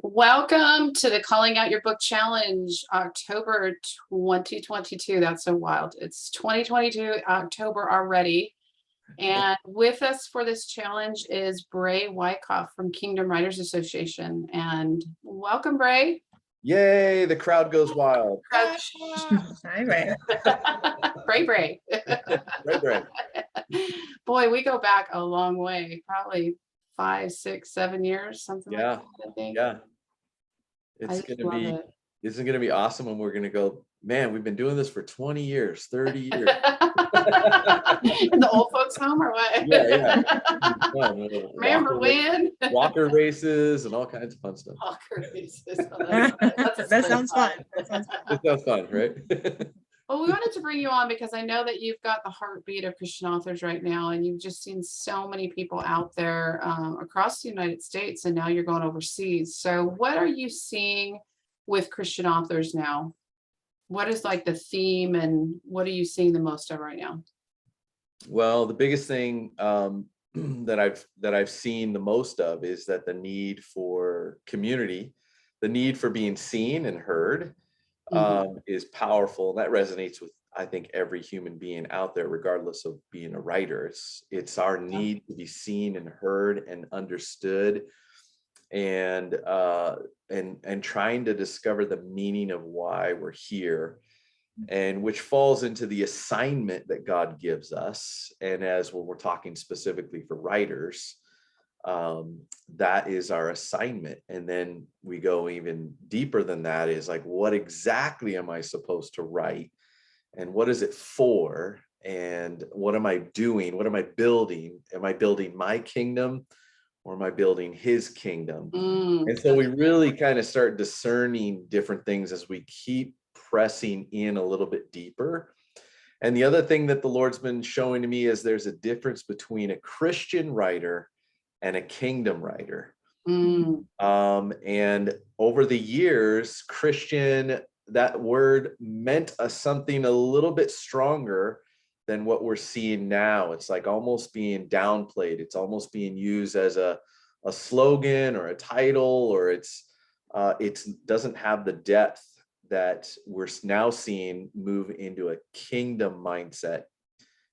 Welcome to the Calling Out Your Book Challenge, October 2022. That's so wild. It's 2022, October already. And with us for this challenge is Brae Wyckoff from Kingdom Writers Association. And welcome, Brae. Yay, the crowd goes wild. Hi, Ray. Brae. Brae. Boy, we go back a long way, probably 5, 6, 7 years, something like that, I think. Yeah. It's gonna be awesome when we're gonna go, man, we've been doing this for 20 years, 30 years. In the old folks home or what? Yeah. Remember when? Walker races and all kinds of fun stuff. Walker races. That sounds fun. That sounds fun, right? Well, we wanted to bring you on because I know that you've got the heartbeat of Christian authors right now, and you've just seen so many people out there across the United States, and now you're going overseas. So what are you seeing with Christian authors now? What is like the theme, and what are you seeing the most of right now? Well, the biggest thing that I've seen the most of is that the need for community, the need for being seen and heard, is powerful. And that resonates with, I think, every human being out there, regardless of being a writer. It's our need to be seen and heard and understood, and trying to discover the meaning of why we're here, and which falls into the assignment that God gives us. And as when we're talking specifically for writers, that is our assignment. And then we go even deeper than that, is like, what exactly am I supposed to write, and what is it for, and what am I doing, what am I building? Am I building my kingdom, or am I building his kingdom? And so we really kind of start discerning different things as we keep pressing in a little bit deeper. And the other thing that the Lord's been showing to me is there's a difference between a Christian writer and a kingdom writer. And over the years, Christian, that word meant something a little bit stronger than what we're seeing now. It's like almost being downplayed. It's almost being used as a slogan or a title, or it doesn't have the depth that we're now seeing move into a kingdom mindset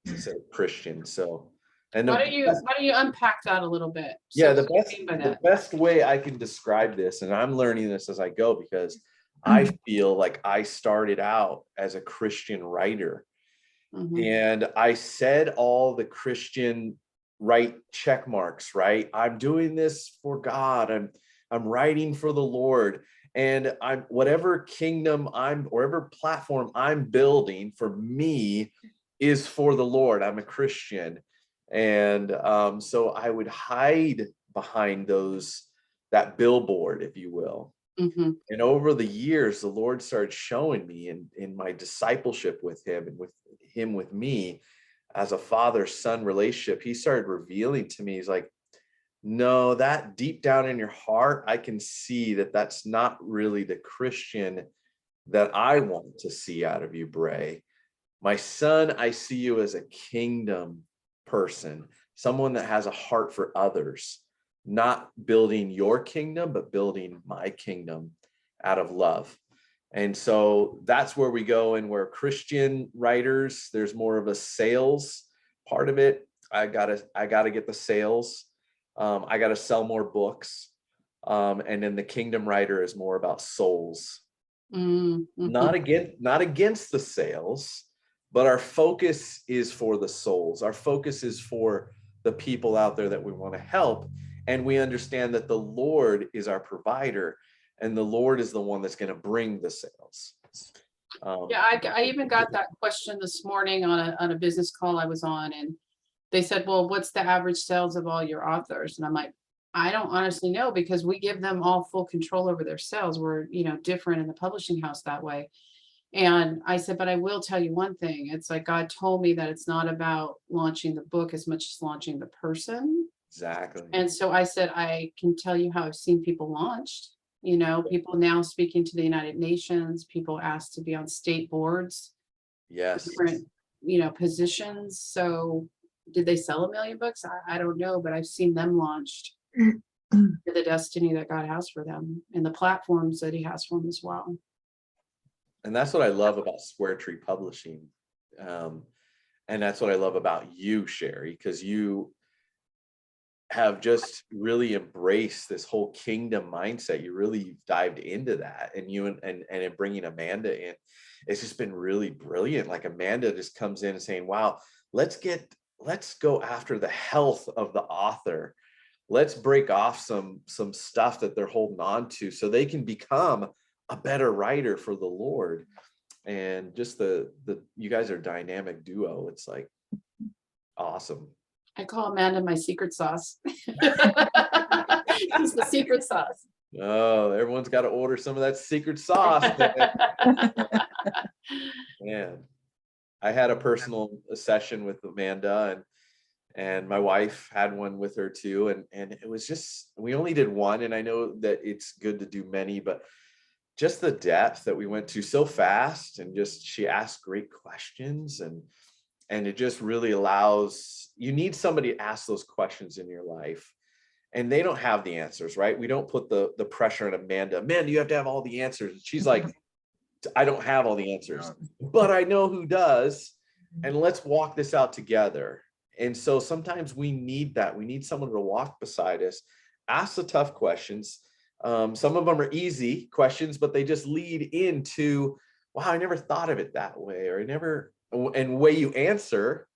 instead of Christian. So, and why don't you unpack that a little bit? Yeah, the best way I can describe this, and I'm learning this as I go, because I feel like I started out as a Christian writer, and I said all the Christian right check marks, right? I'm doing this for God. I'm writing for the Lord, and I'm whatever kingdom whatever platform I'm building for me is for the Lord. I'm a Christian. And so I would hide behind that billboard, if you will. And over the years, the Lord started showing me in my discipleship with him, and with me as a father-son relationship, he started revealing to me, he's like, no, that deep down in your heart, I can see that that's not really the Christian that I want to see out of you, Brae. My son, I see you as a kingdom person, someone that has a heart for others, not building your kingdom, but building my kingdom out of love. And so that's where we go. And where Christian writers, there's more of a sales part of it. I gotta get the sales. I gotta sell more books. And then the kingdom writer is more about souls. Not against the sales, but our focus is for the souls. Our focus is for the people out there that we want to help. And we understand that the Lord is our provider, and the Lord is the one that's going to bring the sales. I even got that question this morning on a business call I was on, and they said, well, what's the average sales of all your authors? And I'm like, I don't honestly know, because we give them all full control over their sales. We're, different in the publishing house that way. And I said, but I will tell you one thing. It's like God told me that it's not about launching the book as much as launching the person. Exactly. And so I said, I can tell you how I've seen people launched. People now speaking to the United Nations, people asked to be on state boards. Yes. Different, positions. So did they sell 1 million books? I don't know, but I've seen them launched. to the destiny that God has for them and the platforms that he has for them as well. And that's what I love about Square Tree Publishing. And that's what I love about you, Sherry, because you have just really embraced this whole kingdom mindset. You really dived into that, and you and in bringing Amanda in, it's just been really brilliant. Like Amanda just comes in saying, wow, let's go after the health of the author. Let's break off some stuff that they're holding on to so they can become a better writer for the Lord. And just the you guys are a dynamic duo. It's like awesome. I call Amanda my secret sauce. She's the secret sauce. Oh, everyone's got to order some of that secret sauce. Man, I had a personal session with Amanda, and my wife had one with her too. And it was just, we only did one. And I know that it's good to do many, but just the depth that we went to so fast, and just, she asked great questions, and it just really allows, you need somebody to ask those questions in your life, and they don't have the answers, right? We don't put the pressure on Amanda, you have to have all the answers. She's like, I don't have all the answers, but I know who does, and let's walk this out together. And so sometimes we need that. We need someone to walk beside us, ask the tough questions. Some of them are easy questions, but they just lead into, wow, I never thought of it that way, or and the way you answer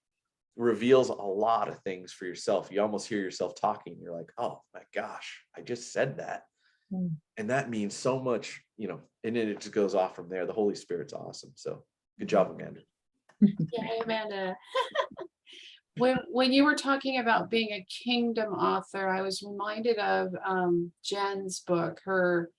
reveals a lot of things for yourself. You almost hear yourself talking. You're like, oh my gosh, I just said that. And that means so much, and then it just goes off from there. The Holy Spirit's awesome. So good job, Amanda. Yeah, Amanda. When you were talking about being a kingdom author, I was reminded of Jen's book, her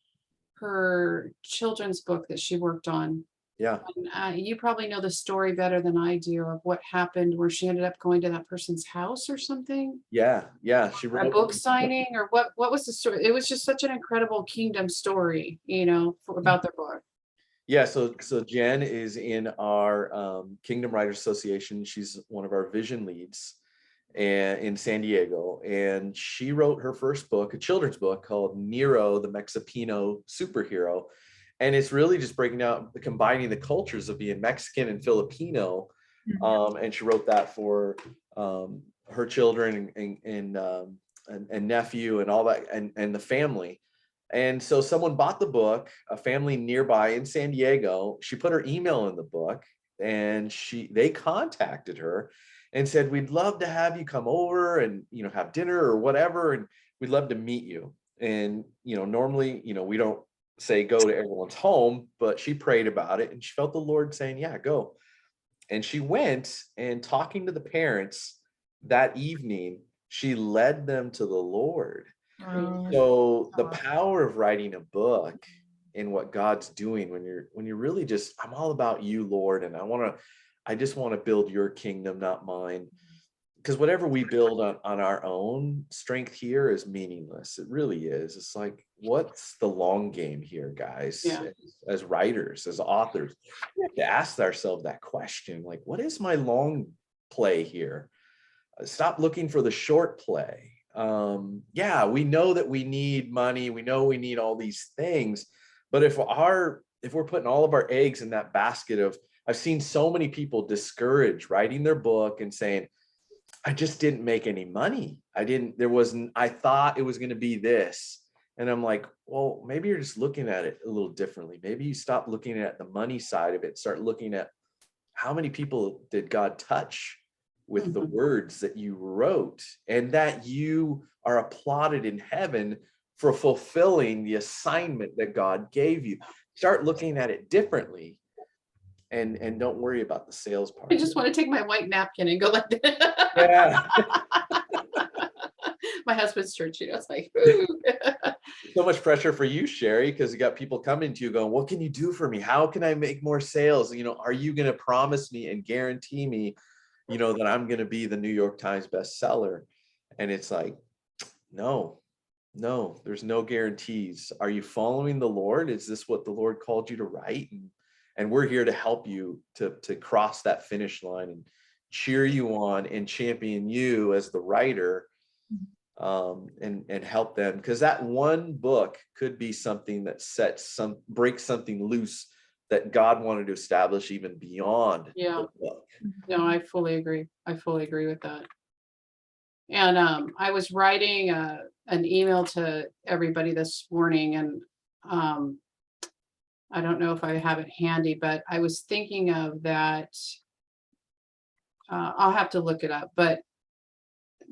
children's book that she worked on. Yeah. And, you probably know the story better than I do of what happened, where she ended up going to that person's house or something. Yeah. She wrote A book signing, or what was the story? It was just such an incredible kingdom story, about their book. Yeah, so Jen is in our Kingdom Writers Association. She's one of our vision leads in San Diego, and she wrote her first book, a children's book called Nero, the Mexipino Superhero. And it's really just breaking out, combining the cultures of being Mexican and Filipino. And she wrote that for her children and nephew and all that, and the family. And so someone bought the book, a family nearby in San Diego. She put her email in the book, and they contacted her and said, we'd love to have you come over and, have dinner or whatever. And we'd love to meet you. And, normally, we don't say go to everyone's home, but she prayed about it, and she felt the Lord saying, yeah, go. And she went, and talking to the parents that evening, she led them to the Lord. So the power of writing a book and what God's doing when you're really just, I'm all about you, Lord, and I just want to build your kingdom, not mine. Because whatever we build on our own strength here is meaningless. It really is. It's like, what's the long game here, guys? Yeah. As writers, as authors, we have to ask ourselves that question, like, what is my long play here? Stop looking for the short play. Yeah, we know that we need money. We know we need all these things. But if we're putting all of our eggs in that basket of, I've seen so many people discouraged writing their book and saying, I just didn't make any money. I thought it was going to be this. And I'm like, well, maybe you're just looking at it a little differently. Maybe you stop looking at the money side of it, start looking at how many people did God touch with the words that you wrote, and that you are applauded in heaven for fulfilling the assignment that God gave you. Start looking at it differently, and don't worry about the sales part. I just want to take my white napkin and go like that. Yeah. My husband's church, it's like, ooh. So much pressure for you, Sherry, because you got people coming to you going, what can you do for me? How can I make more sales? Are you going to promise me and guarantee me, that I'm going to be the New York Times bestseller? And it's like, no, there's no guarantees. Are you following the Lord? Is this what the Lord called you to write? And we're here to help you to cross that finish line and cheer you on and champion you as the writer. and help them, because that one book could be something that breaks something loose that God wanted to establish even beyond the book. No, I fully agree. I fully agree with that. And I was writing an email to everybody this morning, and I don't know if I have it handy, but I was thinking of that. I'll have to look it up, but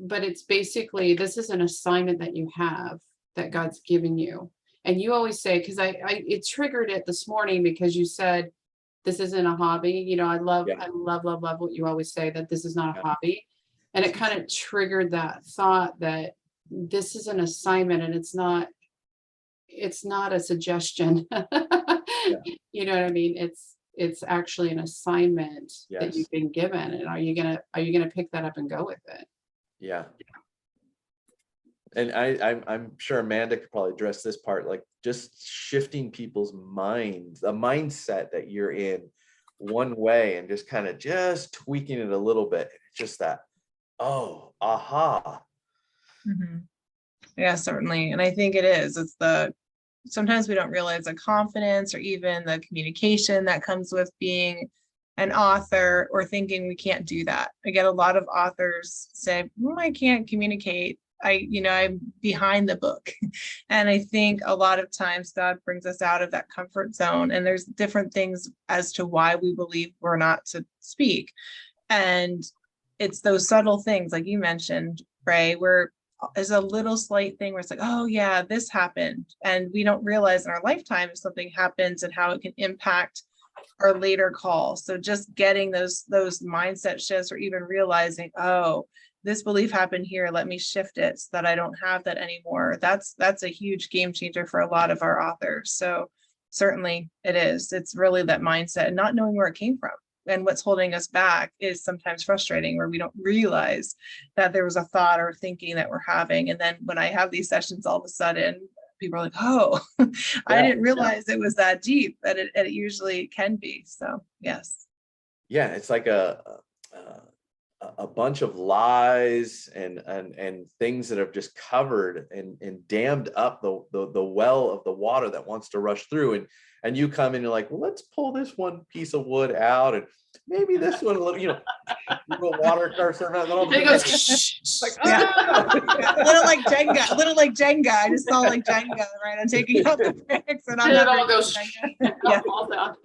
it's basically, this is an assignment that you have, that God's given you. And you always say, because it triggered it this morning, because you said this isn't a hobby. You know, I love what you always say, that this is not a hobby. And it kind of triggered that thought that this is an assignment, and it's not a suggestion. You know what I mean? It's actually an assignment that you've been given. And are you gonna pick that up and go with it? Yeah. And I'm sure Amanda could probably address this part, like just shifting people's minds, the mindset that you're in one way, and just kind of just tweaking it a little bit. It's just that, oh, aha. Mm-hmm. Yeah, certainly. And I think it's sometimes we don't realize the confidence or even the communication that comes with being an author, or thinking we can't do that. I get a lot of authors say, I can't communicate. I'm behind the book. And I think a lot of times God brings us out of that comfort zone, and there's different things as to why we believe we're not to speak. And it's those subtle things, like you mentioned, Brae, where there's a little slight thing where it's like, oh yeah, this happened. And we don't realize in our lifetime if something happens and how it can impact our later call. So just getting those mindset shifts, or even realizing, oh, this belief happened here, let me shift it so that I don't have that anymore. That's a huge game changer for a lot of our authors. So certainly it is. It's really that mindset, and not knowing where it came from. And what's holding us back is sometimes frustrating, where we don't realize that there was a thought or thinking that we're having. And then when I have these sessions, all of a sudden people are like, oh, I didn't realize it was that deep, and it usually can be. So yes. Yeah, it's like a bunch of lies and things that have just covered and dammed up the well of the water that wants to rush through, and you come in, you're like, well, let's pull this one piece of wood out, and maybe this one a little, little water starts around, and it goes, like, a little like Jenga. I just saw like Jenga, right? I'm taking out the bricks, and it all goes all down.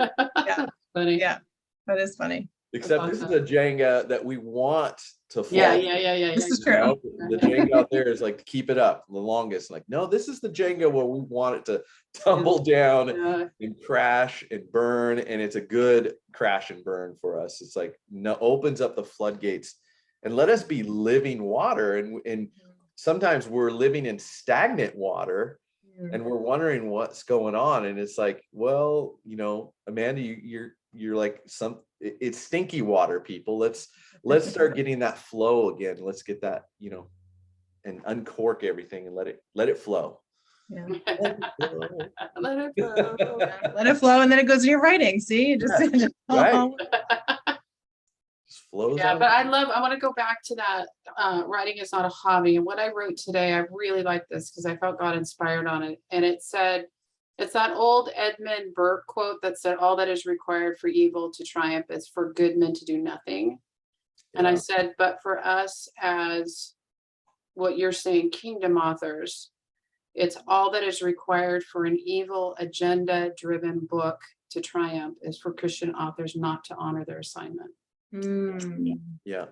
Yeah. Funny. Yeah, that is funny. Except this is a Jenga that we want to fall. Yeah. This is true. The Jenga out there is like to keep it up the longest. Like, no, this is the Jenga where we want it to tumble down and crash and burn. And it's a good crash and burn for us. It's like, opens up the floodgates and let us be living water. And sometimes we're living in stagnant water, and we're wondering what's going on. And it's like, well, Amanda, you're like it's stinky water, people. Let's start getting that flow again. Let's get that, and uncork everything and let it flow. Yeah. Let it flow. Let it flow, and then it goes in your writing. See, it just right. Just flows out. But I want to go back to that. Writing is not a hobby. And what I wrote today, I really like this because I felt God inspired on it. And it said, it's that old Edmund Burke quote that said, all that is required for evil to triumph is for good men to do nothing. And I said, but for us, as what you're saying, kingdom authors, it's all that is required for an evil agenda driven book to triumph is for Christian authors not to honor their assignment. Yeah.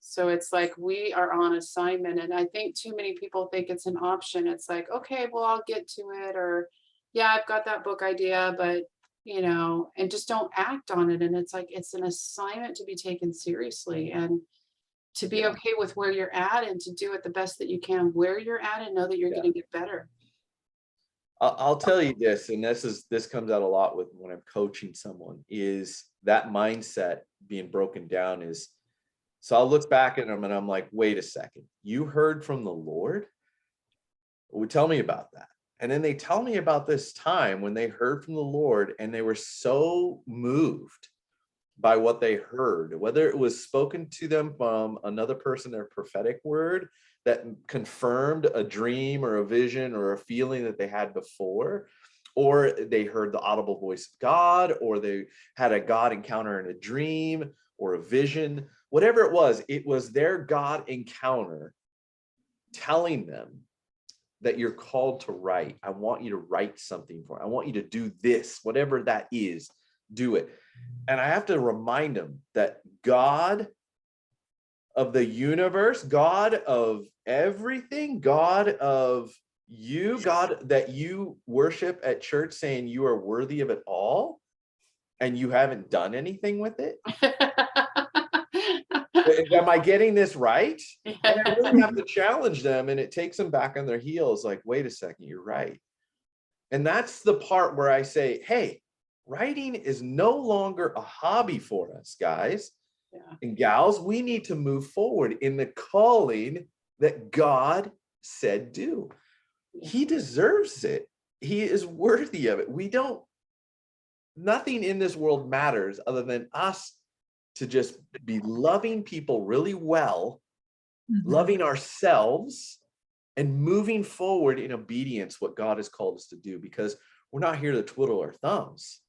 So it's like we are on assignment, and I think too many people think it's an option. It's like, okay, well, I'll get to it, or I've got that book idea, but and just don't act on it. And it's like, it's an assignment to be taken seriously, and to be okay with where you're at, and to do it the best that you can where you're at, and know that you're going to get better. I'll tell you this, and this comes out a lot with when I'm coaching someone, is that mindset being broken down is, so I'll look back at them and I'm like, wait a second, you heard from the Lord? Well, tell me about that. And then they tell me about this time when they heard from the Lord and they were so moved by what they heard, whether it was spoken to them from another person, their prophetic word, that confirmed a dream or a vision or a feeling that they had before, or they heard the audible voice of God, or they had a God encounter in a dream or a vision, whatever it was their God encounter telling them that you're called to write. I want you to write something for me. I want you to do this, whatever that is, do it. And I have to remind them that God of the universe, God of everything, God of you, God that you worship at church, saying you are worthy of it all, and you haven't done anything with it. Am I getting this right? And I really have to challenge them, and it takes them back on their heels. Like, wait a second, you're right. And that's the part where I say, hey, writing is no longer a hobby for us, guys and gals. We need to move forward in the calling that God said do. He deserves it. He is worthy of it. Nothing in this world matters other than us to just be loving people really well, loving ourselves, and moving forward in obedience, what God has called us to do, because we're not here to twiddle our thumbs,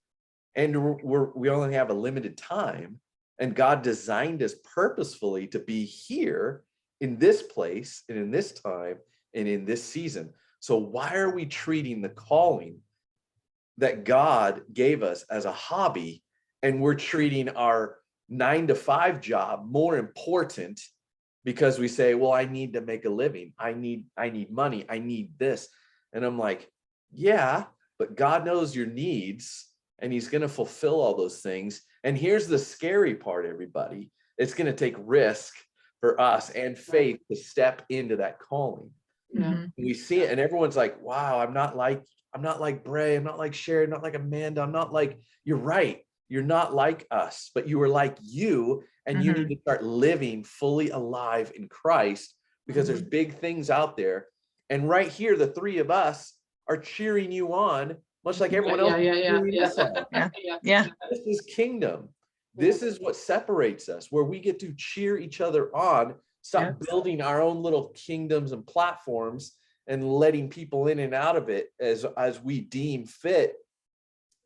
and we only have a limited time, and God designed us purposefully to be here in this place and in this time and in this season. So why are we treating the calling that God gave us as a hobby, and we're treating our 9-to-5 job more important because we say, well, I need to make a living. I need money. I need this. And I'm like, yeah, but God knows your needs, and he's going to fulfill all those things. And here's the scary part, everybody. It's going to take risk for us and faith to step into that calling. We see it, and everyone's like, wow, I'm not like Brae, I'm not like Sherry, I'm not like Amanda, I'm not like, you're right. You're not like us, but you are like you, and you need to start living fully alive in Christ, because there's big things out there. And right here, the three of us are cheering you on, much like everyone else. This is kingdom. This is what separates us, where we get to cheer each other on, stop building our own little kingdoms and platforms and letting people in and out of it as we deem fit.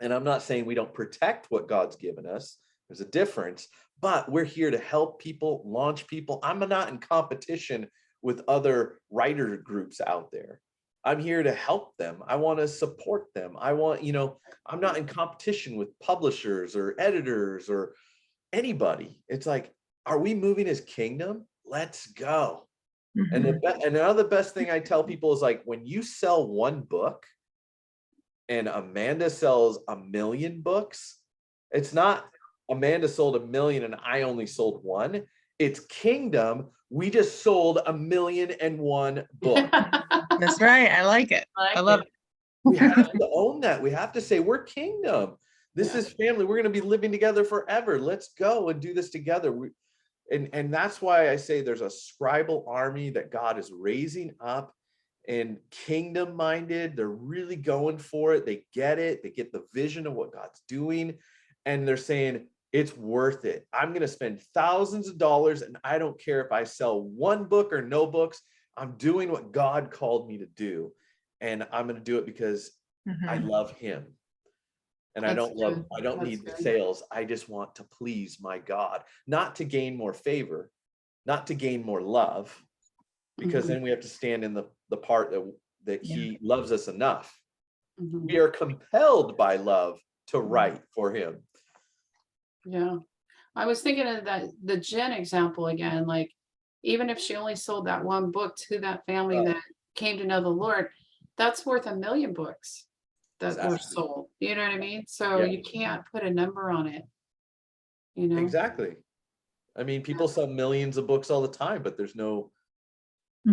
And I'm not saying we don't protect what God's given us. There's a difference, but we're here to help people, launch people. I'm not in competition with other writer groups out there. I'm here to help them. I want to support them. I'm not in competition with publishers or editors or anybody. It's like, are we moving as kingdom? Let's go. And another best thing I tell people is, like, when you sell one book and Amanda sells 1 million books, it's not Amanda sold 1 million and I only sold 1. It's kingdom. We just sold 1,000,001 books. That's right. I like it. I love it. We have to own that. We have to say, we're kingdom. This is family. We're going to be living together forever. Let's go and do this together. And that's why I say there's a scribal army that God is raising up, and kingdom minded. They're really going for it. They get it. They get the vision of what God's doing. And they're saying, it's worth it. I'm going to spend thousands of dollars, and I don't care if I sell 1 book or no books. I'm doing what God called me to do. And I'm going to do it because I love him. And I don't need the sales. I just want to please my God, not to gain more favor, not to gain more love, because then we have to stand in the part that he loves us enough. We are compelled by love to write for him. Yeah. I was thinking of the Jen example again, like, even if she only sold that 1 book to that family that came to know the Lord, that's worth 1 million books that were sold. You know what I mean? So you can't put a number on it. Exactly. I mean, people sell millions of books all the time, but there's no,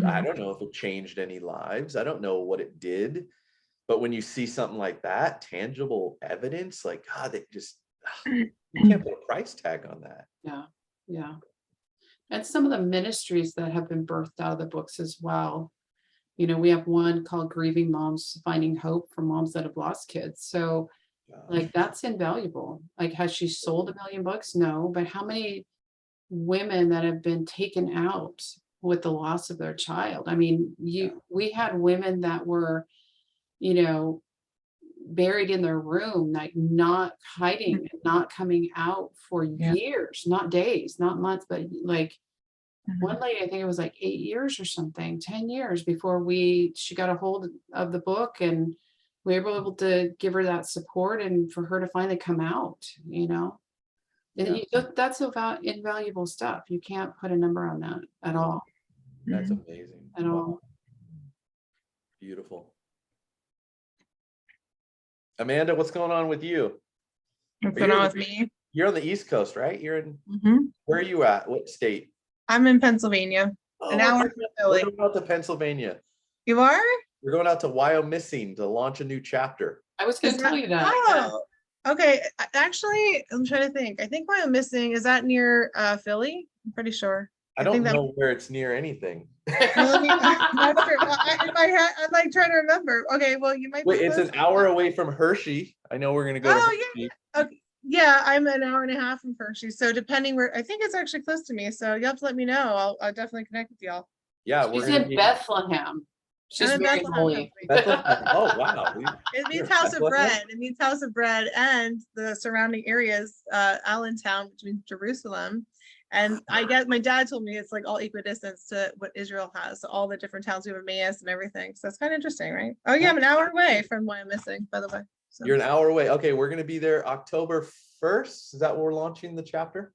I don't know if it changed any lives. I don't know what it did. But when you see something like that, tangible evidence, like, God, they just, you can't put a price tag on that. Yeah. And some of the ministries that have been birthed out of the books as well. We have one called Grieving Moms, Finding Hope for Moms That Have Lost Kids. So like, that's invaluable. Like, has she sold 1 million books? No, but how many women that have been taken out with the loss of their child. I mean, we had women that were, buried in their room, like not hiding, not coming out for years, not days, not months, but like one lady, I think it was like 8 years or something, 10 years before she got a hold of the book, and we were able to give her that support and for her to finally come out, And that's invaluable stuff. You can't put a number on that at all. That's amazing. At all. Beautiful. Amanda, what's going on with you? What's going on with me? You're on the East Coast, right? You're in, where are you at? What state? I'm in Pennsylvania. An hour from Philly. We're going out to Pennsylvania. You are? We're going out to Wyomissing to launch a new chapter. I was going to tell you that. Oh, okay. Actually, I'm trying to think. I think Wyomissing, is that near Philly? I'm pretty sure. I don't know where it's near anything. I'm like trying to remember. Okay, well, you might. Wait, it's an hour away from Hershey. I know we're going to go. Yeah. Okay. Yeah, I'm an hour and a half from Hershey. So depending where, I think it's actually close to me. So you have to let me know. I'll definitely connect with y'all. Yeah, she's in Bethlehem. She's very holy. Oh, wow. It means house of bread. It means house of bread, and the surrounding areas, Allentown, which means Jerusalem. And I guess my dad told me it's like all equidistant to what Israel has. So all the different towns, we have Emmaus and everything. So that's kind of interesting, right? Oh yeah, I'm an hour away from Wyomissing, by the way. So. You're an hour away. Okay, we're going to be there October 1st. Is that when we're launching the chapter?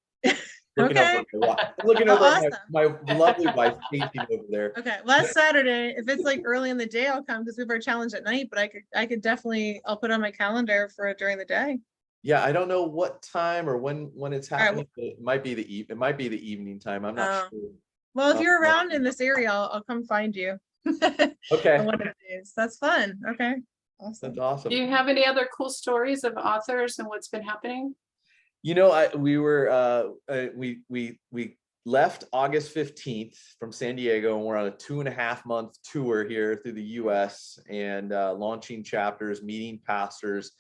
Looking over awesome. my lovely wife, Katie, over there. Okay, well, that's Saturday. If it's like early in the day, I'll come because we have our challenge at night. But I could definitely, I'll put on my calendar for during the day. Yeah, I don't know what time or when it's happening. But it might be the evening time. I'm not sure. Well, if you're around in this area, I'll come find you. Okay. One of the days. That's fun. Okay. Awesome. That's awesome. Do you have any other cool stories of authors and what's been happening? We left August 15th from San Diego, and we're on a 2.5-month tour here through the US and launching chapters, meeting pastors,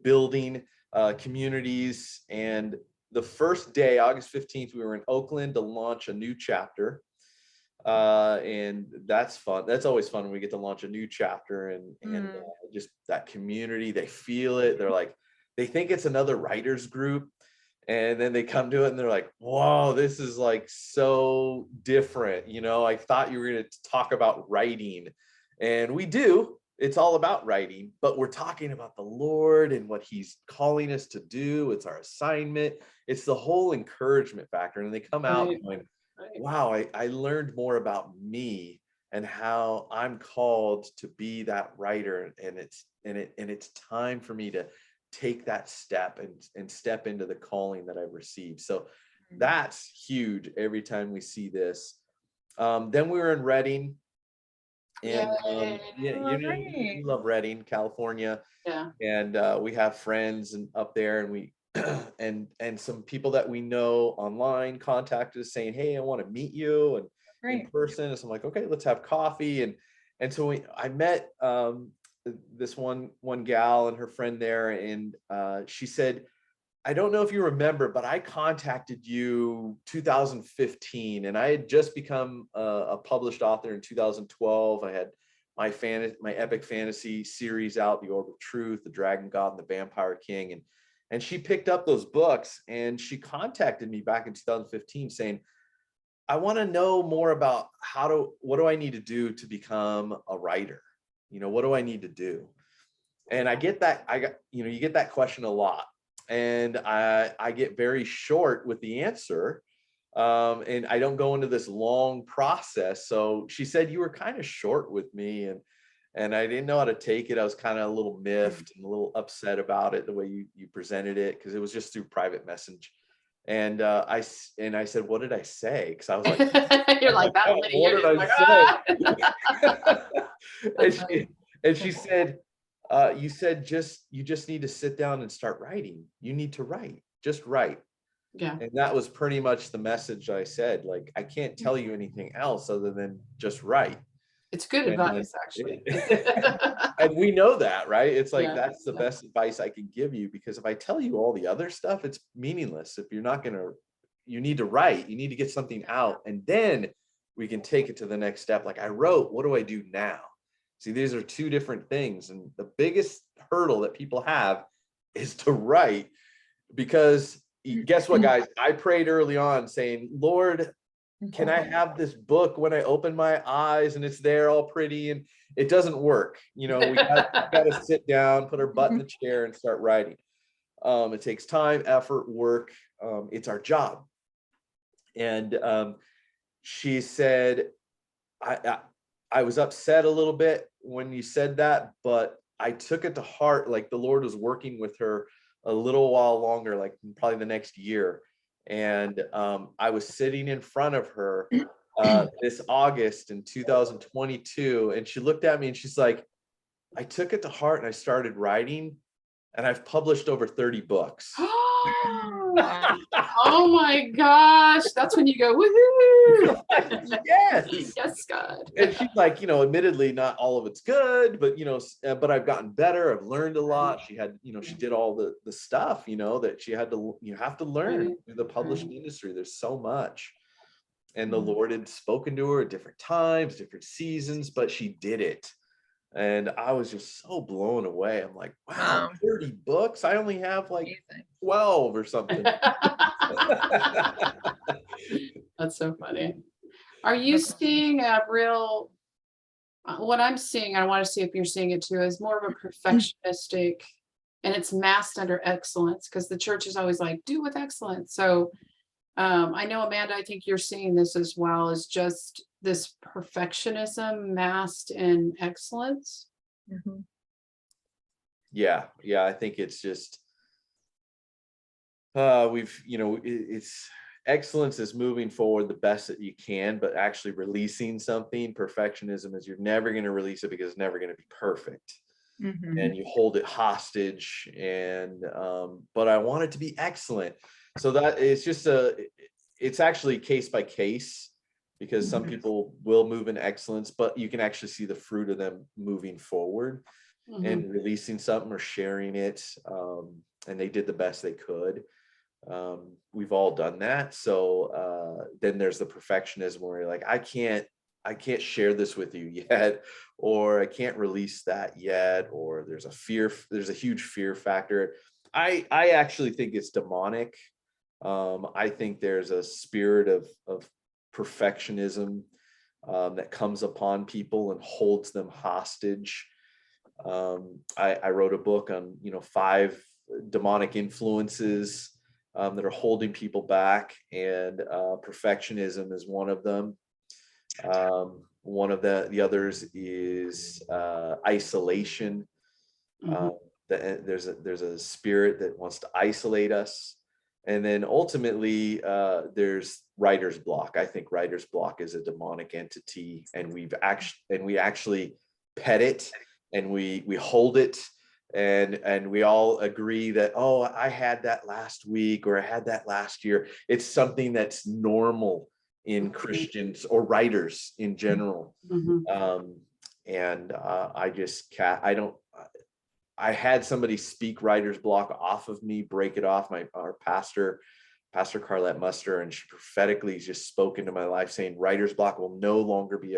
building communities. And the first day, August 15th, we were in Oakland to launch a new chapter. And that's fun. That's always fun when we get to launch a new chapter and just that community, they feel it. They're like, they think it's another writers group, and then they come to it and they're like, whoa, this is like so different. I thought you were going to talk about writing, and we do. It's all about writing, but we're talking about the Lord and what he's calling us to do. It's our assignment. It's the whole encouragement factor. And they come out going, wow, I learned more about me and how I'm called to be that writer. And it's time for me to take that step and step into the calling that I've received. So that's huge every time we see this. Then we were in Redding, and you love Redding, California. Yeah. And we have friends up there, and we and some people that we know online contacted us saying, hey, I want to meet you and in person. And so I'm like, okay, let's have coffee. And so I met this one gal and her friend there, and she said, I don't know if you remember, but I contacted you 2015, and I had just become a published author in 2012. I had my epic fantasy series out, The Orb of Truth, The Dragon God, and The Vampire King, and she picked up those books, and she contacted me back in 2015 saying, I want to know more about what do I need to do to become a writer? What do I need to do? And you get that question a lot. And I get very short with the answer. And I don't go into this long process. So she said, you were kind of short with me, and I didn't know how to take it. I was kind of a little miffed and a little upset about it, the way you presented it, because it was just through private message. And I said, what did I say? Because I was like, you're like that. What did I say? And she said, you said you just need to sit down and start writing. You need to write, just write. Yeah. And that was pretty much the message I said. Like, I can't tell you anything else other than just write. It's good advice, actually. And we know that, right? It's like, that's the best advice I can give you, because if I tell you all the other stuff, it's meaningless if you're not going to you need to write, you need to get something out, and then we can take it to the next step. Like I wrote, what do I do now? See, these are two different things. And the biggest hurdle that people have is to write, because guess what, guys? I prayed early on saying, Lord, can I have this book when I open my eyes and it's there all pretty? And it doesn't work. We got to sit down, put our butt in the chair and start writing. It takes time, effort, work. It's our job. And she said, I was upset a little bit when you said that, but I took it to heart. Like the Lord was working with her a little while longer, like probably the next year. And I was sitting in front of her this August in 2022. And she looked at me and she's like, I took it to heart and I started writing, and I've published over 30 books. Oh my gosh. That's when you go, woohoo. Yes. Yes, God. And she's like, admittedly, not all of it's good, but, but I've gotten better. I've learned a lot. She had, she did all the stuff, that she had to, you have to learn through the publishing industry. There's so much. And the Lord had spoken to her at different times, different seasons, but she did it. And I was just so blown away. I'm like, wow, 30 books? I only have like 12 or something. That's so funny. Are you seeing a real, what I'm seeing, I want to see if you're seeing it too, is more of a perfectionistic, and it's masked under excellence, because the church is always like, do with excellence. So I know, Amanda, I think you're seeing this as well, as just this perfectionism masked in excellence. Yeah. I think it's just, it's excellence is moving forward the best that you can, but actually releasing something. Perfectionism is you're never going to release it because it's never going to be perfect. And you hold it hostage. And but I want it to be excellent. So that it's just it's actually case by case, because some people will move in excellence, but you can actually see the fruit of them moving forward and releasing something or sharing it. And they did the best they could. We've all done that. So then there's the perfectionism where you're like, I can't share this with you yet, or I can't release that yet, or there's a huge fear factor. I actually think it's demonic. I think there's a spirit of perfectionism that comes upon people and holds them hostage. I wrote a book on 5 demonic influences that are holding people back, and perfectionism is one of them. One of the others is isolation. There's a spirit that wants to isolate us. And then ultimately, there's writer's block. I think writer's block is a demonic entity, and we actually pet it, and we hold it, and we all agree that, oh, I had that last week, or I had that last year. It's something that's normal in Christians or writers in general. I had somebody speak writer's block off of me, break it off. Our pastor Carlette Muster, and she prophetically just spoke into my life saying, writer's block will no longer be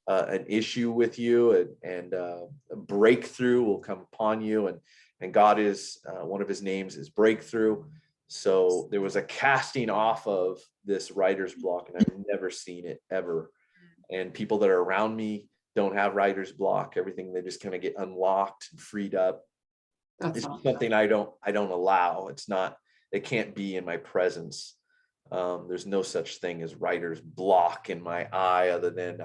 an issue with you, and a breakthrough will come upon you. And God is, one of his names is breakthrough. So there was a casting off of this writer's block, and I've never seen it ever. And people that are around me don't have writer's block. Everything, they just kind of get unlocked and freed up. It's something I don't allow. It can't be in my presence. There's no such thing as writer's block in my eye, other than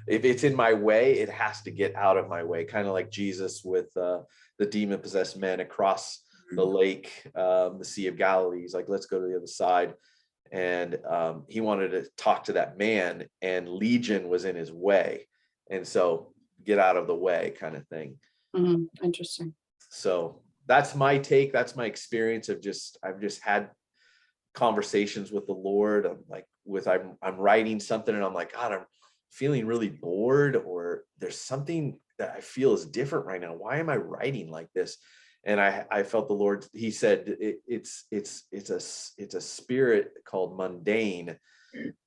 if it's in my way, it has to get out of my way. Kind of like Jesus with the demon-possessed men across the lake, the Sea of Galilee. He's like, let's go to the other side. And he wanted to talk to that man, and Legion was in his way. And so get out of the way, kind of thing. Interesting. So that's my take. That's my experience of I've just had conversations with the Lord. I'm writing something, and I'm like, God, I'm feeling really bored, or there's something that I feel is different right now. Why am I writing like this? And I felt the Lord, he said, it's a spirit called mundane.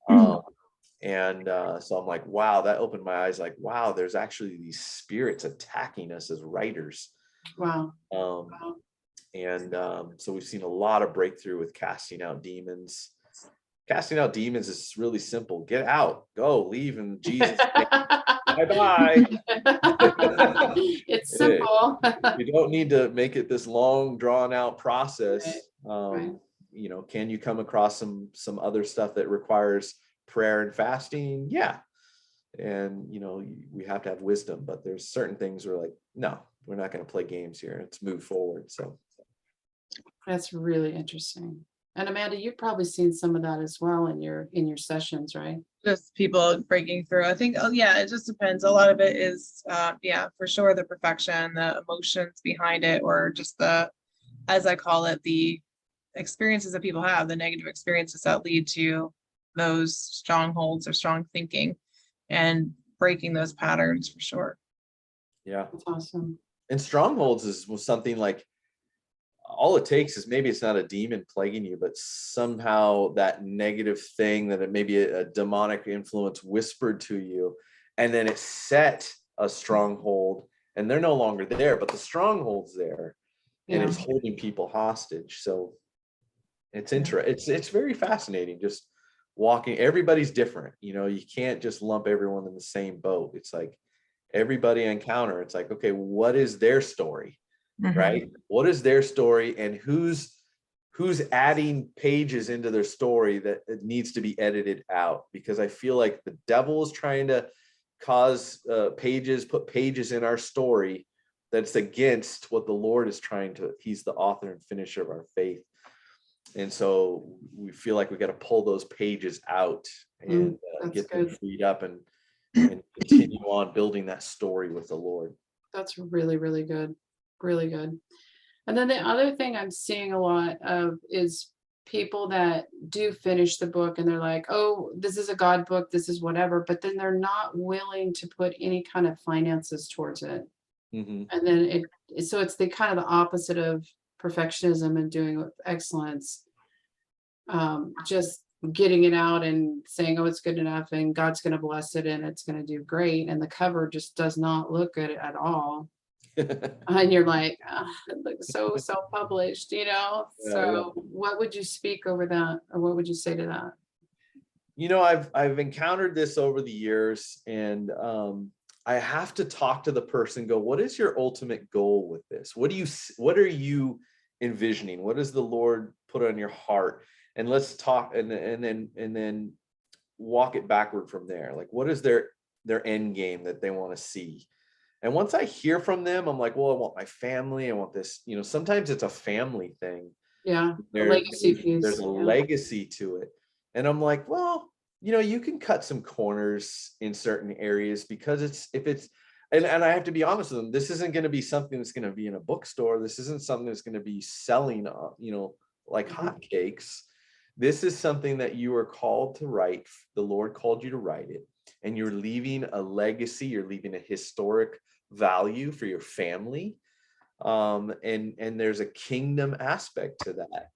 So I'm like, wow, that opened my eyes, like, wow, there's actually these spirits attacking us as writers. Wow. So we've seen a lot of breakthrough with casting out demons. Casting out demons is really simple. Get out, go, leave in Jesus' name. Bye-bye. It's simple. You don't need to make it this long, drawn out process. Right. Can you come across some other stuff that requires prayer and fasting? Yeah. And we have to have wisdom, but there's certain things we're like, no, we're not going to play games here. Let's move forward. So that's really interesting. And Amanda, you've probably seen some of that as well in your sessions, right? Just people breaking through. I think, it just depends. A lot of it is, for sure, the perfection, the emotions behind it, or just the, as I call it, the experiences that people have, the negative experiences that lead to those strongholds or strong thinking, and breaking those patterns for sure. Yeah. That's awesome. And strongholds was something like, all it takes is, maybe it's not a demon plaguing you, but somehow that negative thing that it may be a demonic influence whispered to you, and then it set a stronghold, and they're no longer there, but the stronghold's there, and it's holding people hostage. So it's interesting. It's very fascinating. Just walking, everybody's different. You can't just lump everyone in the same boat. It's like everybody I encounter, it's like, okay, what is their story? Right? What is their story, and who's adding pages into their story that it needs to be edited out? Because I feel like the devil is trying to cause put pages in our story that's against what the Lord is trying to. He's the author and finisher of our faith. And so we feel like we got to pull those pages out and get them freed up and continue on building that story with the Lord. That's really, really good. Really good. And then the other thing I'm seeing a lot of is people that do finish the book and they're like, oh, this is a God book, this is whatever, but then they're not willing to put any kind of finances towards it. And then so it's the kind of the opposite of perfectionism and doing with excellence. Just getting it out and saying, oh, it's good enough and God's going to bless it and it's going to do great. And the cover just does not look good at all. And you're like, it looks so self-published, so what would you speak over that, or what would you say to that? I've encountered this over the years, and I have to talk to the person, go, what is your ultimate goal with this? What are you envisioning? What does the Lord put on your heart? And let's talk, and then walk it backward from there. Like, what is their end game that they want to see? And once I hear from them, I'm like, well, I want my family. I want this, sometimes it's a family thing. Yeah. Legacy piece. There's a legacy to it. And I'm like, well, you can cut some corners in certain areas, because and I have to be honest with them. This isn't going to be something that's going to be in a bookstore. This isn't something that's going to be selling, like hotcakes. This is something that you are called to write. The Lord called you to write it, and you're leaving a legacy. You're leaving a historic value for your family, and there's a kingdom aspect to that,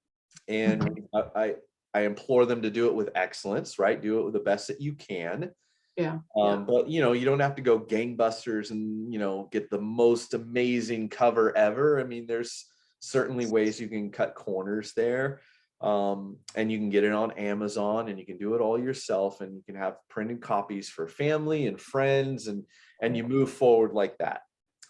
and I implore them to do it with excellence, right? Do it with the best that you can. But you don't have to go gangbusters and get the most amazing cover ever. I mean, there's certainly ways you can cut corners there, and you can get it on Amazon, and you can do it all yourself, and you can have printed copies for family and friends, and you move forward like that.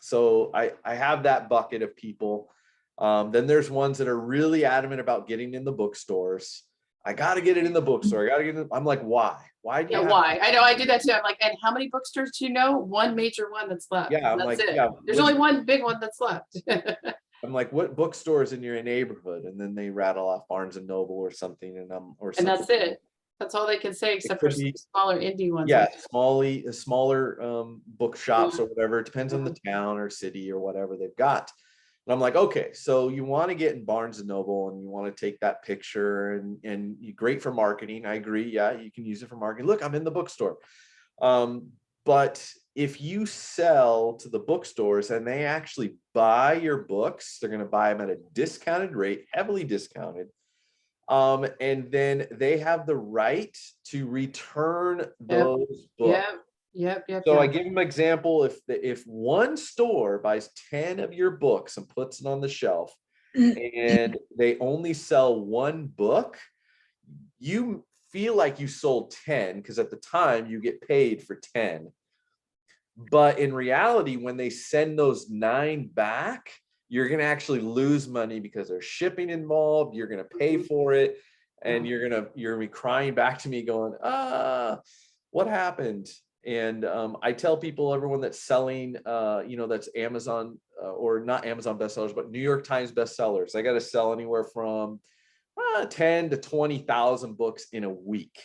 So I have that bucket of people. Then there's ones that are really adamant about getting in the bookstores. I got to get it in the bookstore. I got to get it. I'm like, why? Why? Why? I know, I do that too. I'm like, and how many bookstores do you know? One major one that's left. Yeah, I'm that's like, it. yeah. There's only one big one that's left. I'm like, what bookstores in your neighborhood? And then they rattle off Barnes and Noble or something, and that's it. That's all they can say, except for smaller indie ones. Yeah, smaller bookshops or whatever. It depends on the town or city or whatever they've got. And I'm like, okay, so you want to get in Barnes and Noble, and you want to take that picture, and great for marketing. I agree. Yeah, you can use it for marketing. Look, I'm in the bookstore. But if you sell to the bookstores and they actually buy your books, they're going to buy them at a discounted rate, heavily discounted. And then they have the right to return those books. Yep. So I give them an example. If one store buys 10 of your books and puts it on the shelf, and they only sell one book, you feel like you sold 10 because at the time you get paid for 10. But in reality, when they send those 9 back, you're going to actually lose money because there's shipping involved. You're going to pay for it, and you're going to be crying back to me going, what happened? And I tell people, everyone that's selling, that's Amazon or not Amazon bestsellers, but New York Times bestsellers, I got to sell anywhere from 10 to 20,000 books in a week.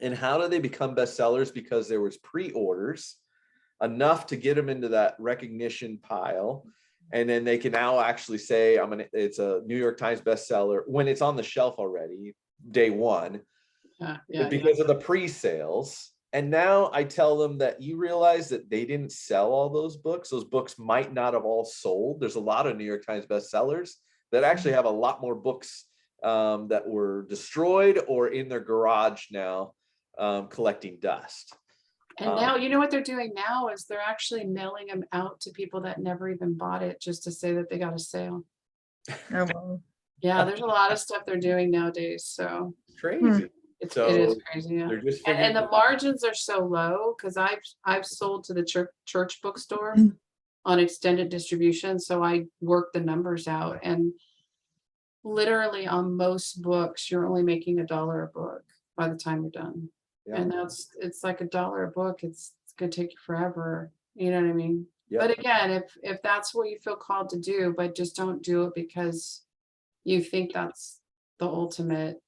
And how do they become bestsellers? Because there was pre-orders enough to get them into that recognition pile. And then they can now actually say, it's a New York Times bestseller when it's on the shelf already, day one, because of the pre-sales. And now I tell them that you realize that they didn't sell all those books. Those books might not have all sold. There's a lot of New York Times bestsellers that actually have a lot more books that were destroyed or in their garage now, collecting dust. And now, you know what they're doing now is they're actually mailing them out to people that never even bought it just to say that they got a sale. Oh, wow. Yeah, there's a lot of stuff they're doing nowadays. So crazy. It is crazy. Yeah. They're just and the margins are so low because I've sold to the church bookstore on extended distribution. So I work the numbers out, and literally on most books, you're only making $1 a book by the time you're done. Yeah. And it's like $1 a book. It's gonna take you forever. You know what I mean? Yep. But again, if that's what you feel called to do, but just don't do it because you think that's the ultimate,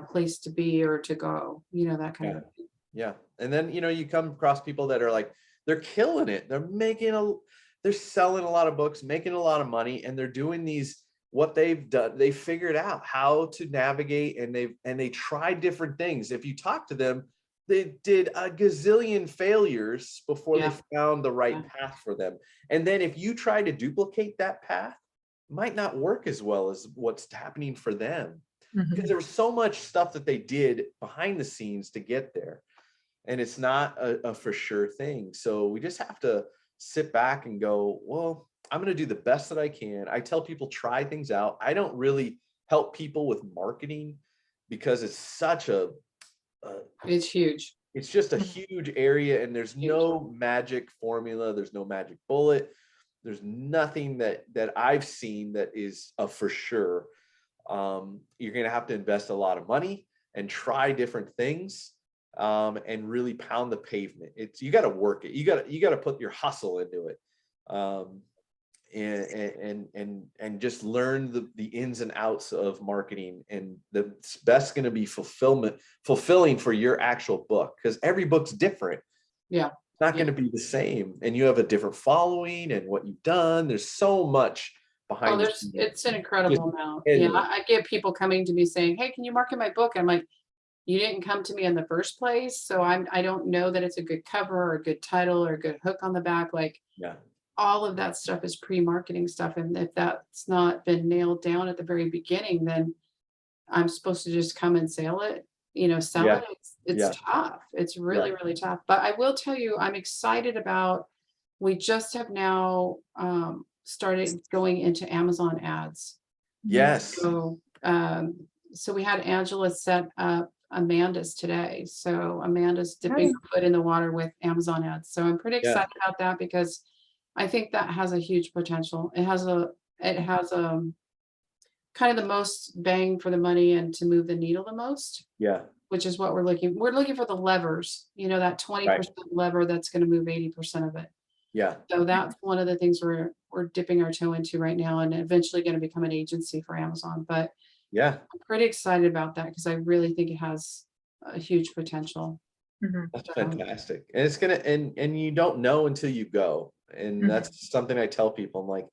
place to be or to go, that kind of thing. Yeah. And then, you come across people that are like, they're killing it. They're selling a lot of books, making a lot of money, and they're doing what they've done. They figured out how to navigate, and they tried different things. If you talk to them, they did a gazillion failures before they found the right path for them. And then if you try to duplicate that path, it might not work as well as what's happening for them. Because there was so much stuff that they did behind the scenes to get there, and it's not a for sure thing. So we just have to sit back and go, well, I'm going to do the best that I can. I tell people, try things out. I don't really help people with marketing because it's such it's huge. It's just a huge area, and there's no magic formula. There's no magic bullet. There's nothing that I've seen that is a for sure. You're going to have to invest a lot of money and try different things, and really pound the pavement. You got to work it. You got to put your hustle into it, and just learn the ins and outs of marketing. And that's best going to be fulfilling for your actual book, because every book's different. Yeah, it's not going to be the same, and you have a different following and what you've done. There's so much behind. It's an incredible amount. Yeah, I get people coming to me saying, "Hey, can you market my book?" I'm like, "You didn't come to me in the first place, so I don't know that it's a good cover or a good title or a good hook on the back." Like, all of that stuff is pre-marketing stuff, and if that's not been nailed down at the very beginning, then I'm supposed to just come and sell it. It. It's tough. It's really, really tough. But I will tell you, I'm excited about. We just have now. Started going into Amazon ads. Yes. So we had Angela set up Amanda's today. So Amanda's dipping her foot in the water with Amazon ads. So I'm pretty excited about that because I think that has a huge potential. It has kind of the most bang for the money and to move the needle the most. Yeah. Which is what we're looking for the levers, that 20% lever that's going to move 80% of it. Yeah. So that's one of the things we're dipping our toe into right now, and eventually going to become an agency for Amazon. But I'm pretty excited about that because I really think it has a huge potential. That's fantastic. And it's gonna and you don't know until you go. And that's something I tell people. I'm like,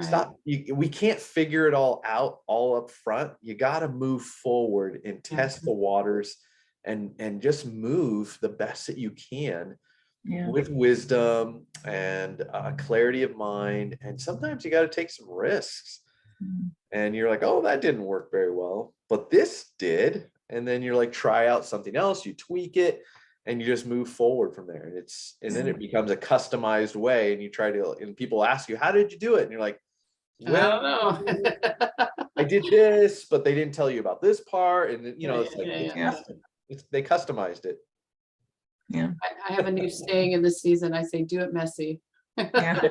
stop. We can't figure it all out all up front. You got to move forward and test the waters and just move the best that you can. with wisdom and clarity of mind. And sometimes you got to take some risks. And you're like, oh, that didn't work very well, but this did. And then you're like, try out something else, you tweak it, and you just move forward from there. And then it becomes a customized way. And you try to, and people ask you, how did you do it? And you're like, well, I don't know. I did this, but they didn't tell you about this part. And you know, it's like, they customized it. Yeah. I have a new saying in this season. I say, do it messy. Yeah.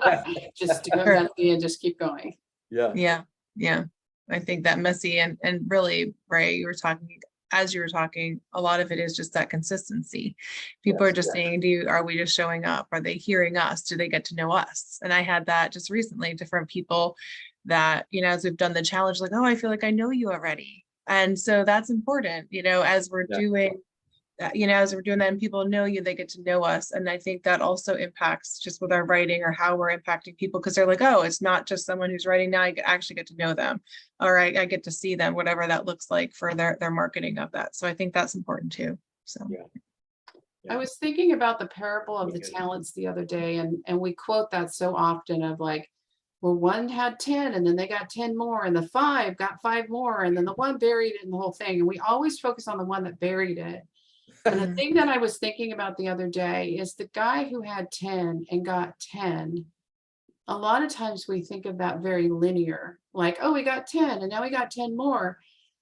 Just do it messy and just keep going. Yeah. Yeah. Yeah. I think that messy and really, Brae, you were talking, as you were talking, a lot of it is just that consistency. People are just saying, are we just showing up? Are they hearing us? Do they get to know us? And I had that just recently, different people that, you know, as we've done the challenge, like, oh, I feel like I know you already. And so that's important, you know, as we're doing, you know, as we're doing that and people know you, they get to know us. And I think that also impacts just with our writing or how we're impacting people, because they're like, oh, it's not just someone who's writing now, I actually get to know them, or I get to see them, whatever that looks like for their marketing of that. So I think that's important too. So I was thinking about the parable of the talents the other day, and we quote that so often of like, well, one had 10 and then they got 10 more, and the 5 got 5 more, and then the one buried it in the whole thing. And we always focus on the one that buried it. And the thing that I was thinking about the other day is the guy who had 10 and got 10. A lot of times we think of that very linear, like, oh, we got 10 and now we got 10 more.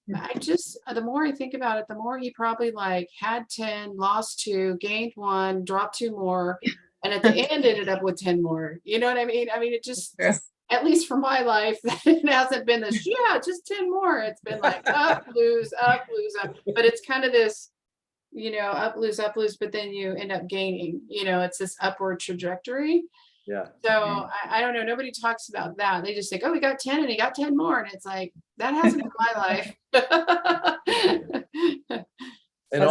The more I think about it, the more he probably like had 10, lost 2, gained 1, dropped 2 more, and at the end ended up with 10 more. You know what I mean? I mean, it just, at least for my life, it hasn't been this, just 10 more. It's been like up, lose, up, lose, up. But it's kind of this, you know, up, lose, but then you end up gaining, you know, it's this upward trajectory. Yeah. So I don't know. Nobody talks about that. They just think, oh, we got 10 and he got 10 more. And it's like, that hasn't been my life. And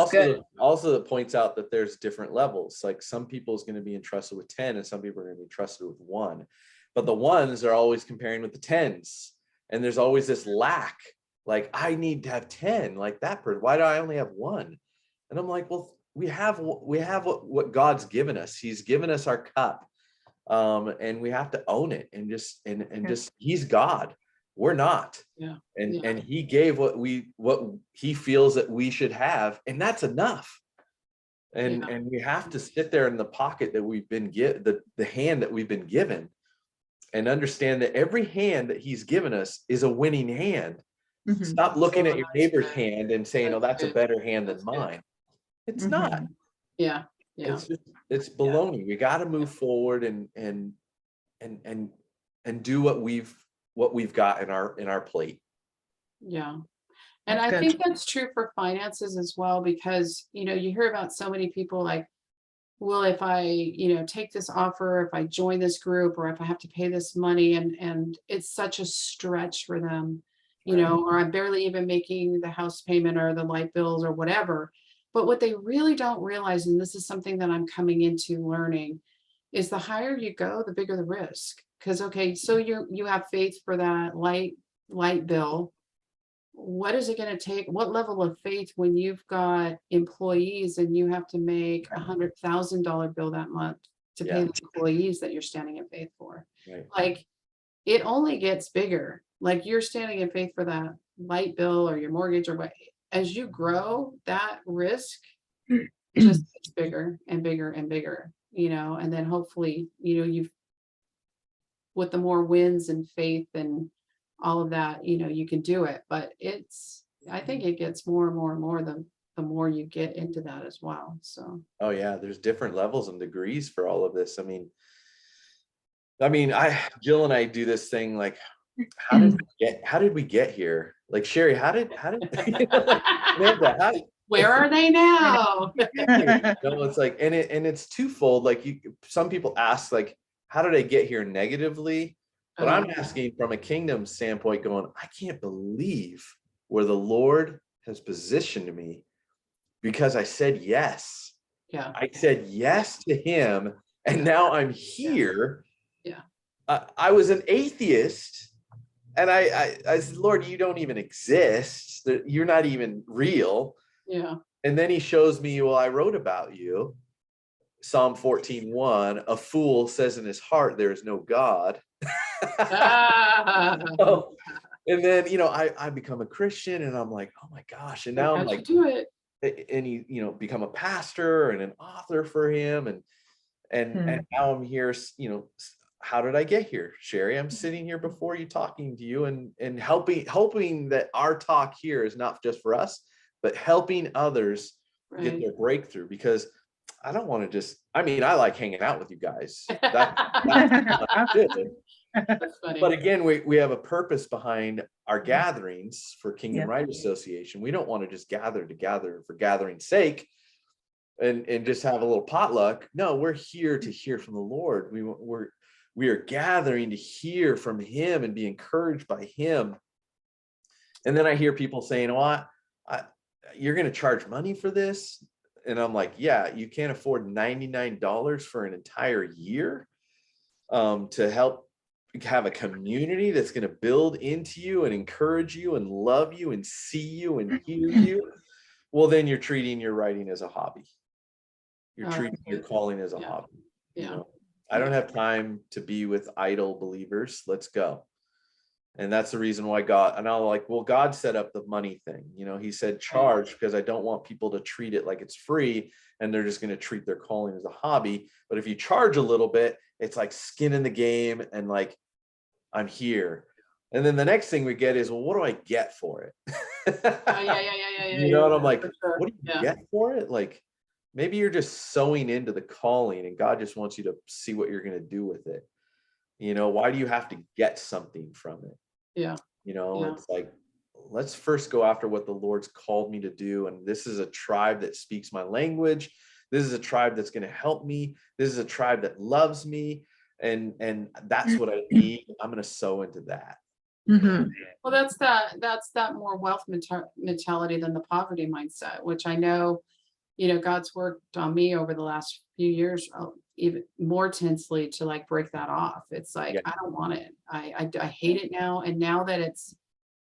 also it points out that there's different levels. Like some people is going to be entrusted with 10 and some people are going to be trusted with 1. But the ones are always comparing with the 10s. And there's always this lack. Like, I need to have 10 like that person. Why do I only have 1? And I'm like, well, we have what God's given us. He's given us our cup. And we have to own it and just he's God. We're not. And he gave what he feels that we should have, and that's enough. And we have to sit there in the pocket that we've been the hand that we've been given, and understand that every hand that he's given us is a winning hand. Stop looking at your neighbor's hand and saying, oh, that's a better hand than mine. It's not. It's baloney. We got to move forward and do what we've got in our plate. Yeah. And I think that's true for finances as well, because, you know, you hear about so many people like, well, if I, you know, take this offer, if I join this group, or if I have to pay this money, and it's such a stretch for them, you know, or I'm barely even making the house payment or the light bills or whatever. But what they really don't realize, and this is something that I'm coming into learning, is the higher you go, the bigger the risk. Because, okay, so you have faith for that light bill. What is it going to take? What level of faith when you've got employees and you have to make $100,000 bill that month to pay the employees that you're standing in faith for? Like, it only gets bigger. Like, you're standing in faith for that light bill or your mortgage or what. As you grow, that risk just gets bigger and bigger and bigger, you know, and then hopefully, you know, with the more wins and faith and all of that, you know, you can do it. But I think it gets more and more and more the more you get into that as well. So. Oh yeah, there's different levels and degrees for all of this. I mean, Jill and I do this thing like, how did we get here? Like, Sherry, how did Amanda, where are they now? It's like, and it's twofold. Like, some people ask, like, how did I get here negatively? But I'm asking from a kingdom standpoint, going, I can't believe where the Lord has positioned me, because I said yes. Yeah. I said yes to him, and now I'm here. Yeah. I was an atheist. And I said, Lord, you don't even exist. You're not even real. Yeah. And then he shows me, well, I wrote about you. Psalm 14:1, a fool says in his heart, there is no God. So, and then, I become a Christian and I'm like, oh my gosh. And now I'm like, do it. And you become a pastor and an author for him. And now I'm here, how did I get here, Sherry? I'm sitting here before you, talking to you and hoping that our talk here is not just for us, but helping others get their breakthrough, because I don't want to I like hanging out with you guys. That's good. That's funny. But again, we have a purpose behind our gatherings for Kingdom Writers Association. We don't want to just gather for gathering's sake and just have a little potluck. No, we're here to hear from the Lord. We are gathering to hear from him and be encouraged by him. And then I hear people saying, well, you're going to charge money for this? And I'm like, yeah, you can't afford $99 for an entire year to help have a community that's going to build into you and encourage you and love you and see you and hear you. Well, then you're treating your writing as a hobby. You're treating your calling as a hobby. I don't have time to be with idle believers. Let's go. And that's the reason why God, and I'm like, well, God set up the money thing. He said charge, because I don't want people to treat it like it's free and they're just going to treat their calling as a hobby. But if you charge a little bit, it's like skin in the game and like, I'm here. And then the next thing we get is, well, what do I get for it? And I'm like, what do you get for it? Like, maybe you're just sowing into the calling and God just wants you to see what you're going to do with it. Why do you have to get something from it? It's like, let's first go after what the Lord's called me to do. And this is a tribe that speaks my language. This is a tribe that's going to help me. This is a tribe that loves me. And that's what I need. I'm going to sow into that. Well, that's that more wealth mentality than the poverty mindset, which I know, God's worked on me over the last few years, even more intensely to like break that off. It's like, I don't want it. I hate it now. And now that it's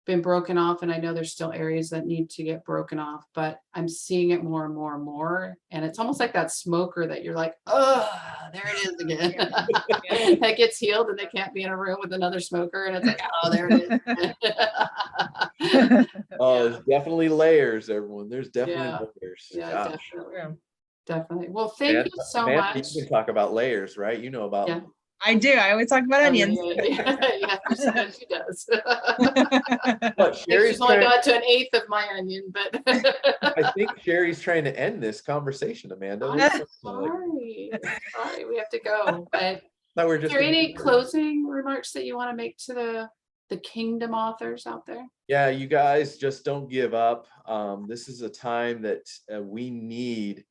been broken off, and I know there's still areas that need to get broken off, but I'm seeing it more and more and more. And it's almost like that smoker that you're like, oh, there it is again. That gets healed and they can't be in a room with another smoker. And it's like, oh, there it is. There's definitely layers, everyone. There's definitely layers. Yeah, definitely. Well, thank you so much. You can talk about layers, right? About I do. I always talk about onions. Yeah, she does. But She's only got to an eighth of my onion, but I think Sherry's trying to end this conversation, Amanda. Sorry, we have to go. But no, is there any closing remarks that you want to make to the kingdom authors out there? Yeah, you guys just don't give up. This is a time that we need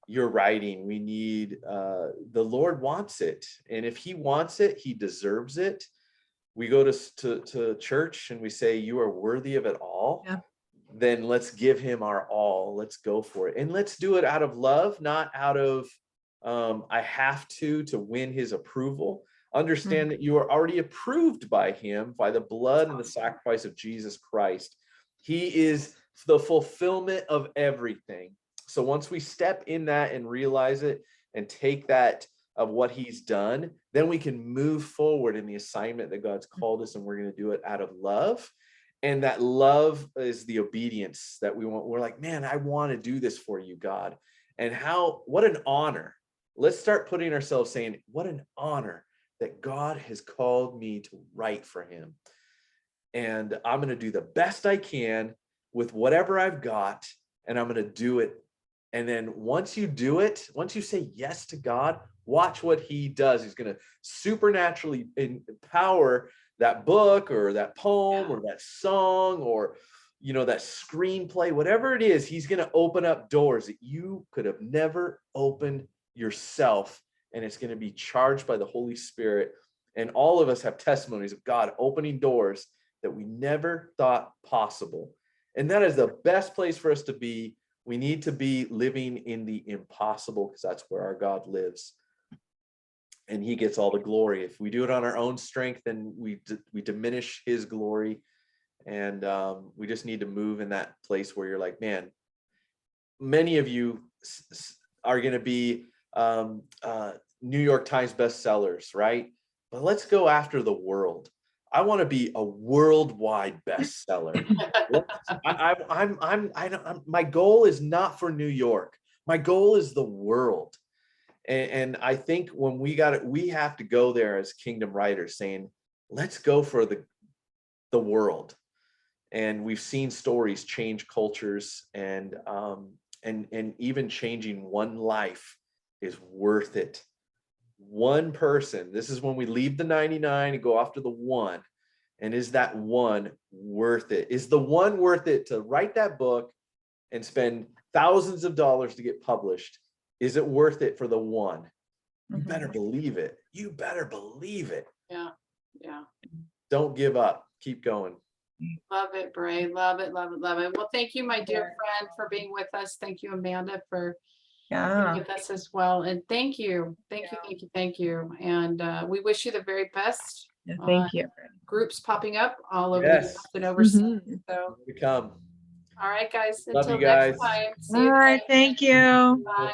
your writing. We need, the Lord wants it. And if he wants it, he deserves it. We go to church and we say, you are worthy of it all. Yeah. Then let's give him our all. Let's go for it. And let's do it out of love, not out of, I have to win his approval. Understand that you are already approved by him, by the blood and the sacrifice of Jesus Christ. He is the fulfillment of everything. So once we step in that and realize it and take that of what he's done, then we can move forward in the assignment that God's called us, and we're going to do it out of love. And that love is the obedience that we want. We're like, man, I want to do this for you, God. And what an honor. Let's start putting ourselves saying, what an honor that God has called me to write for him. And I'm going to do the best I can with whatever I've got, and I'm going to do it. And then once you do it, once you say yes to God, watch what he does. He's going to supernaturally empower that book or that poem or that song or, that screenplay, whatever it is. He's going to open up doors that you could have never opened yourself. And it's going to be charged by the Holy Spirit. And all of us have testimonies of God opening doors that we never thought possible. And that is the best place for us to be. We need to be living in the impossible, because that's where our God lives. And he gets all the glory. If we do it on our own strength, then we diminish his glory. And we just need to move in that place where you're like, man, many of you are going to be New York Times bestsellers, right? But let's go after the world. I want to be a worldwide bestseller. My goal is not for New York. My goal is the world. And I think when we have to go there as kingdom writers saying, let's go for the world. And we've seen stories change cultures, and even changing one life is worth it. One person, this is when we leave the 99 and go after the one. And is that one worth it? Is the one worth it to write that book and spend thousands of dollars to get published? Is it worth it for the one? You better believe it. You better believe it. Yeah. Yeah. Don't give up. Keep going. Love it, Brae. Love it, love it, love it. Well, thank you, my dear friend, for being with us. Thank you, Amanda, for being with us as well. And thank you. Thank you, thank you, thank you. And we wish you the very best. Thank you. Groups popping up all over Yes. the US and overseas. So, To come. all right, guys. Love Until you guys. next time. See All you right, later. thank you. Bye.